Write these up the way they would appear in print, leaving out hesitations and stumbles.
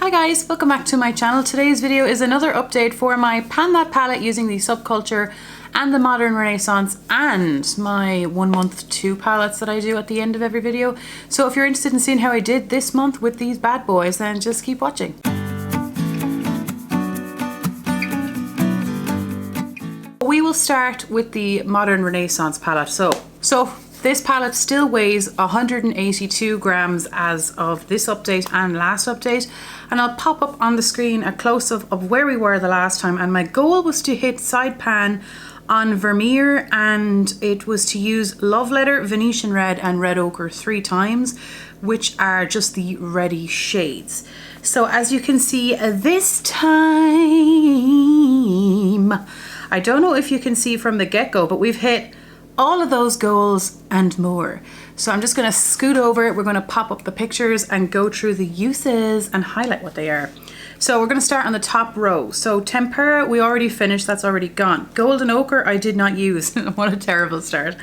Hi guys, welcome back to my channel. Today's video is another update for my Pan That palette using the Subculture and the Modern Renaissance and my 1 month 2 palettes that I do at the end of every video. So if you're interested in seeing how I did this month with these bad boys, then just keep watching. We will start with the Modern Renaissance palette. So this palette still weighs 182 grams as of this update and last update, and I'll pop up on the screen a close-up of where we were the last time. And my goal was to hit side pan on Vermeer, and it was to use Love Letter, Venetian Red and Red Ochre 3 times, which are just the ready shades. So as you can see this time, I don't know if you can see from the get-go, but we've hit all of those goals and more. So I'm just gonna scoot over, we're gonna pop up the pictures and go through the uses and highlight what they are. So we're gonna start on the top row. So Tempera, we already finished, that's already gone. Golden Ochre, I did not use. What a terrible start.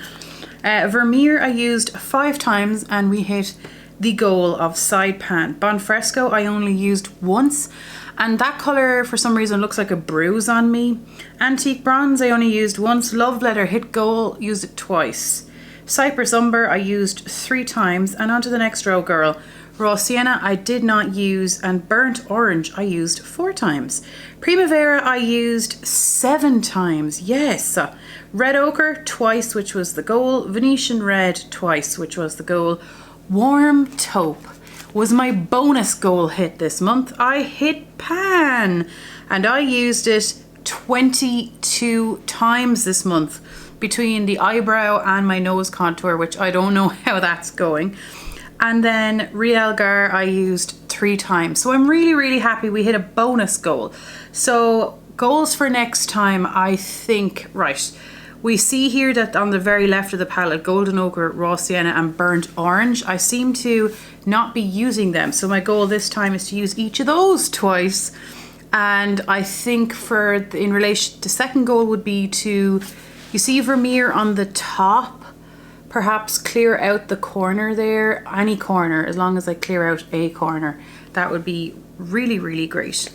Vermeer, I used 5 times and we hit the goal of side pan. Bonfresco, I only used once, and that color for some reason looks like a bruise on me. Antique Bronze, I only used once. Love Letter, hit goal, used it twice. Cypress Umber, I used 3 times. And on to the next row, girl. Raw Sienna, I did not use. And Burnt Orange, I used 4 times. Primavera, I used 7 times. Yes. Red Ochre, twice, which was the goal. Venetian Red, twice, which was the goal. Warm Taupe was my bonus goal hit this month. I hit pan and I used it 22 times this month between the eyebrow and my nose contour, which I don't know how that's going. And then Real Gar I used 3 times. So I'm really happy we hit a bonus goal. So goals for next time, I think, right. We see here that on the very left of the palette, Golden Ochre, Raw Sienna and Burnt Orange, I seem to not be using them. So my goal this time is to use each of those twice. And I think in relation to second goal would be to, you see Vermeer on the top, perhaps clear out the corner there, any corner, as long as I clear out a corner. That would be really great.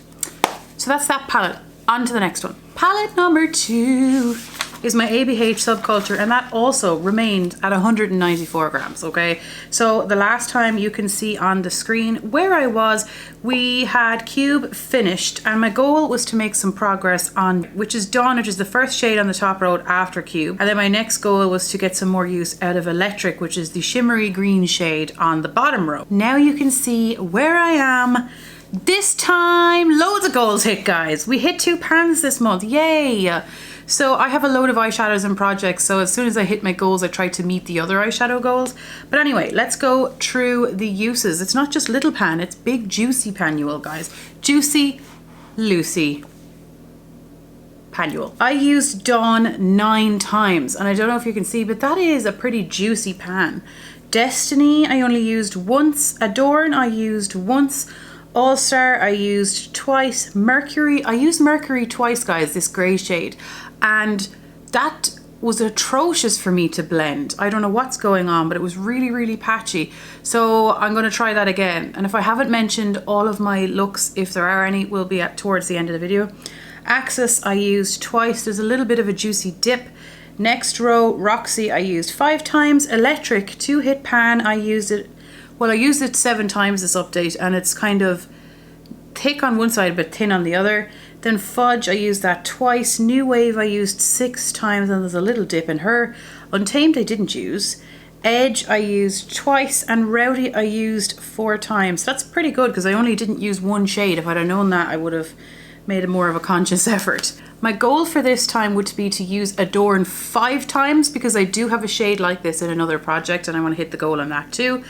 So that's that palette. On to the next one. Palette number 2 is my ABH Subculture, and that also remained at 194 grams, okay? So the last time you can see on the screen where I was, we had Cube finished, and my goal was to make some progress on, which is Dawn, which is the first shade on the top row after Cube. And then my next goal was to get some more use out of Electric, which is the shimmery green shade on the bottom row. Now you can see where I am. This time, loads of goals hit, guys. We hit 2 pans this month, yay! So I have a load of eyeshadows and projects, so as soon as I hit my goals, I try to meet the other eyeshadow goals. But anyway, let's go through the uses. It's not just little pan, it's big juicy panule, guys. Juicy, Lucy, panule. I used Dawn 9 times, and I don't know if you can see, but that is a pretty juicy pan. Destiny, I only used once. Adorn, I used once. All Star, I used twice. Mercury, I used Mercury twice, guys, this grey shade. And that was atrocious for me to blend. I don't know what's going on, but it was really patchy. So I'm gonna try that again. And if I haven't mentioned all of my looks, if there are any, will be towards the end of the video. Axis, I used twice. There's a little bit of a juicy dip. Next row, Roxy, I used 5 times. Electric, 2 hit pan, I used it. Well, I used it 7 times this update, and it's kind of thick on one side but thin on the other. Then Fudge, I used that twice. New Wave, I used 6 times, and there's a little dip in her. Untamed, I didn't use. Edge, I used twice, and Rowdy, I used 4 times. That's pretty good because I only didn't use 1 shade. If I'd have known that, I would have made more of a conscious effort. My goal for this time would be to use Adorn 5 times because I do have a shade like this in another project, and I want to hit the goal on that too.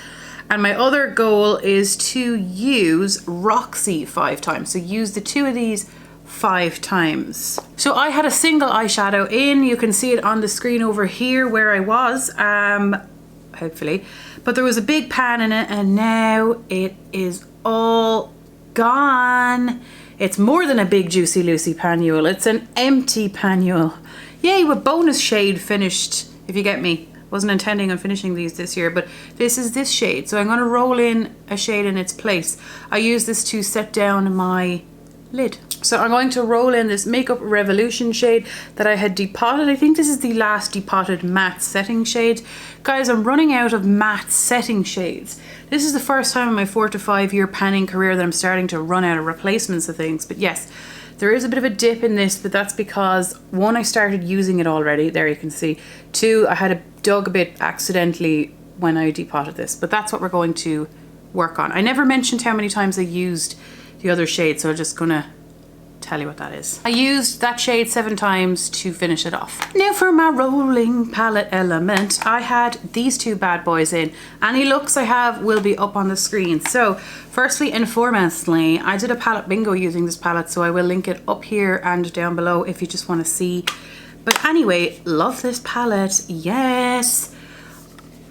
And my other goal is to use Roxy 5 times. So use the 2 of these 5 times. So I had a single eyeshadow in. You can see it on the screen over here where I was, hopefully. But there was a big pan in it, and now it is all gone. It's more than a big juicy Lucy panule. It's an empty panule. Yay, with bonus shade finished, if you get me. Wasn't intending on finishing these this year, but this is this shade. So I'm going to roll in a shade in its place. I use this to set down my lid. So I'm going to roll in this Makeup Revolution shade that I had depotted. I think this is the last depotted matte setting shade. Guys, I'm running out of matte setting shades. This is the first time in my 4 to 5 year panning career that I'm starting to run out of replacements of things. But yes, there is a bit of a dip in this, but that's because 1, I started using it already. There you can see. 2, I had dug a bit accidentally when I depotted this, but that's what we're going to work on. I never mentioned how many times I used the other shade, so I'm just gonna tell you what that is. I used that shade 7 times to finish it off. Now for my rolling palette element, I had these 2 bad boys in. Any looks I have will be up on the screen. So firstly and foremostly, I did a palette bingo using this palette, so I will link it up here and down below if you just want to see. But anyway, love this palette. Yes,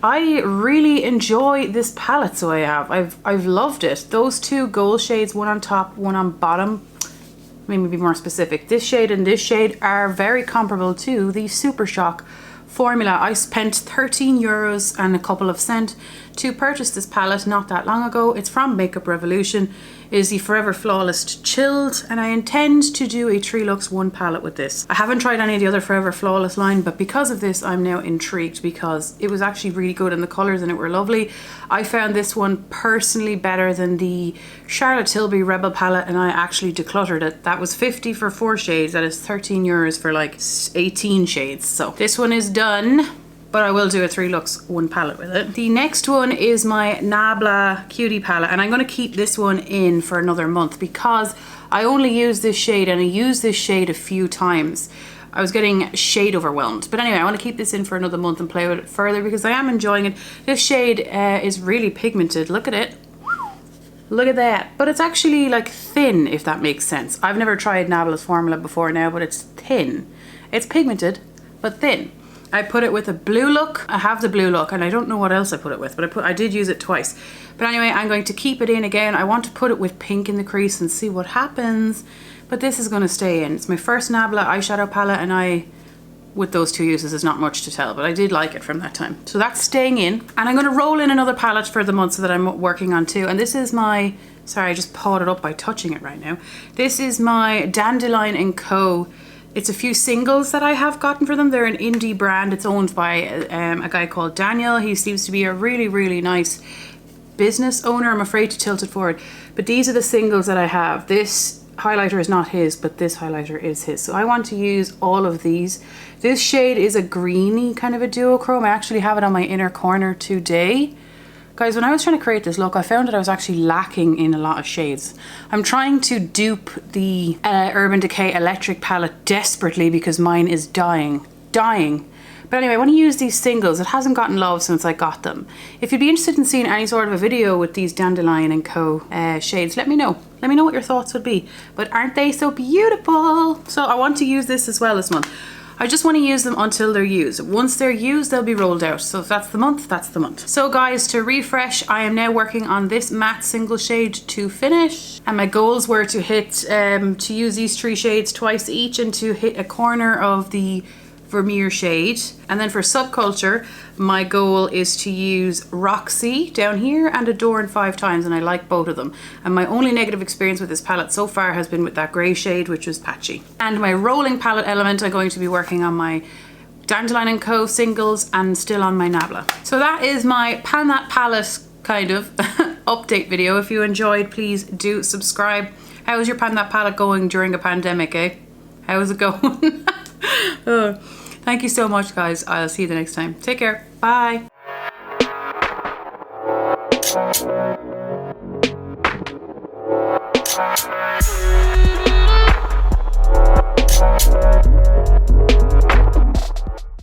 I really enjoy this palette. So I've loved it. Those 2 gold shades, one on top, one on bottom. Let me be more specific. This shade and this shade are very comparable to the Super Shock formula. I spent 13 euros and a couple of cents to purchase this palette not that long ago. It's from Makeup Revolution. It is the Forever Flawless Chilled, and I intend to do a 3 Lux 1 palette with this. I haven't tried any of the other Forever Flawless line, but because of this I'm now intrigued because it was actually really good and the colours in it were lovely. I found this one personally better than the Charlotte Tilbury Rebel palette, and I actually decluttered it. That was 50 for 4 shades. That is 13 euros for like 18 shades. So this one is done, but I will do a 3 Lux 1 palette with it. The next one is my Nabla Cutie palette, and I'm going to keep this one in for another month because I only use this shade, and I used this shade a few times. I was getting shade overwhelmed. But anyway, I want to keep this in for another month and play with it further because I am enjoying it. This shade is really pigmented. Look at it. Look at that. But it's actually like thin, if that makes sense. I've never tried Nabla's formula before now, but it's thin. It's pigmented, but thin. I put it with a blue look. I have the blue look, and I don't know what else I put it with, but I did use it twice. But anyway, I'm going to keep it in again. I want to put it with pink in the crease and see what happens. But this is going to stay in. It's my first Nabla eyeshadow palette, and with those 2 uses, there's not much to tell, but I did like it from that time. So that's staying in. And I'm going to roll in another palette for the month so that I'm working on 2. And this is my, sorry, I just pawed it up by touching it right now. This is my Dandelion & Co. It's a few singles that I have gotten for them. They're an indie brand. It's owned by a guy called Daniel. He seems to be a really, really nice business owner. I'm afraid to tilt it forward. But these are the singles that I have. This highlighter is not his, but this highlighter is his. So I want to use all of these. This shade is a greeny kind of a duochrome. I actually have it on my inner corner today. Guys, when I was trying to create this look, I found that I was actually lacking in a lot of shades. I'm trying to dupe the Urban Decay Electric palette desperately because mine is dying. But anyway, I want to use these singles. It hasn't gotten love since I got them. If you'd be interested in seeing any sort of a video with these Dandelion & Co. Shades, let me know. Let me know what your thoughts would be. But aren't they so beautiful? So I want to use this as well this month. I just want to use them until they're used. Once they're used, they'll be rolled out. So if that's the month, that's the month. So guys, to refresh, I am now working on this matte single shade to finish. And my goals were to hit, to use these 3 shades twice each and to hit a corner of the Vermeer shade. And then for Subculture, my goal is to use Roxy down here and Adorn 5 times, and I like both of them. And my only negative experience with this palette so far has been with that grey shade, which was patchy. And my rolling palette element, I'm going to be working on my Dandelion & Co. singles and still on my Nabla. So that is my Pan That Palette kind of update video. If you enjoyed, please do subscribe. How's your Pan That Palette going during a pandemic, eh? How's it going? Thank you so much, guys. I'll see you the next time. Take care. Bye.